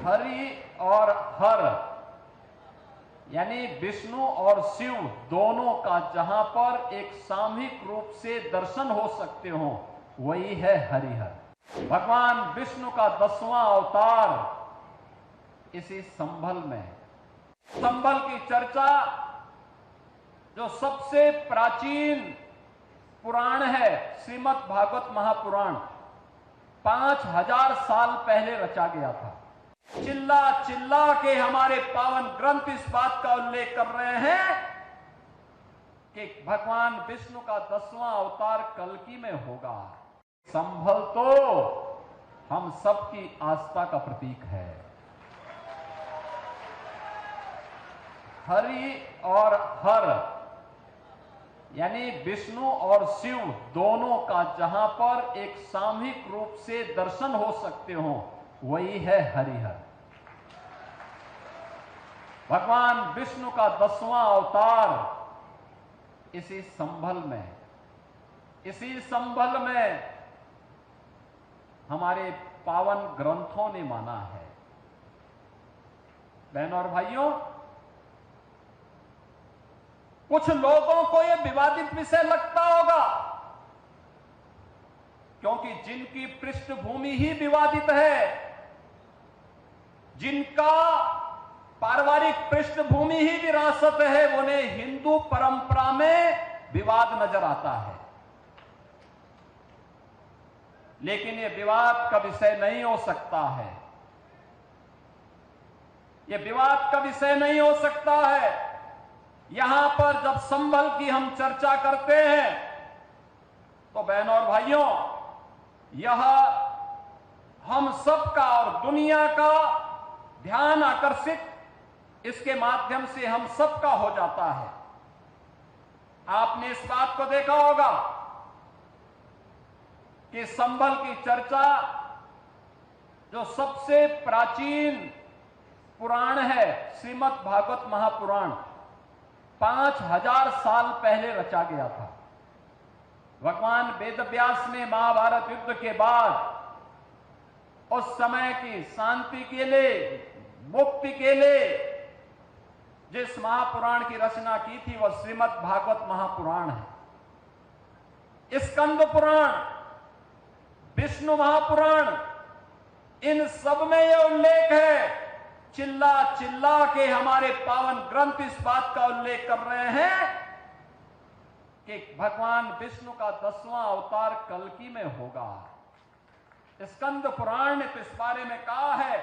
हरि और हर यानी विष्णु और शिव दोनों का जहां पर एक सामूहिक रूप से दर्शन हो सकते हो वही है हरिहर। भगवान विष्णु का 10वां अवतार इसी संभल में। संभल की चर्चा जो सबसे प्राचीन पुराण है श्रीमद् भागवत महापुराण 5000 साल पहले रचा गया था। चिल्ला चिल्ला के हमारे पावन ग्रंथ इस बात का उल्लेख कर रहे हैं कि भगवान विष्णु का 10वां अवतार कल्कि में होगा। संभल तो हम सबकी आस्था का प्रतीक है। हरि और हर यानी विष्णु और शिव दोनों का जहां पर एक सामूहिक रूप से दर्शन हो सकते हो वही है हरिहर। भगवान विष्णु का 10वां अवतार इसी संभल में। इसी संभल में हमारे पावन ग्रंथों ने माना है। बहनों और भाइयों, कुछ लोगों को यह विवादित विषय लगता होगा क्योंकि जिनकी पृष्ठभूमि ही विवादित है, जिनका पारिवारिक पृष्ठभूमि ही विरासत है, उन्हें हिंदू परंपरा में विवाद नजर आता है। लेकिन यह विवाद का विषय नहीं हो सकता है। यह विवाद का विषय नहीं हो सकता है। यहां पर जब संभल की हम चर्चा करते हैं तो बहनों और भाइयों, यह हम सबका और दुनिया का ध्यान आकर्षित इसके माध्यम से हम सबका हो जाता है। आपने इस बात को देखा होगा कि संभल की चर्चा जो सबसे प्राचीन पुराण है श्रीमद् भागवत महापुराण 5000 साल पहले रचा गया था। भगवान वेदव्यास ने महाभारत युद्ध के बाद उस समय की शांति के लिए, मुक्ति के लिए जिस महापुराण की रचना की थी वह श्रीमद् भागवत महापुराण है। स्कंद पुराण, विष्णु महापुराण, इन सब में यह उल्लेख है। चिल्ला चिल्ला के हमारे पावन ग्रंथ इस बात का उल्लेख कर रहे हैं कि भगवान विष्णु का 10वां अवतार कल्कि में होगा। स्कंद पुराण ने तो इस बारे में कहा है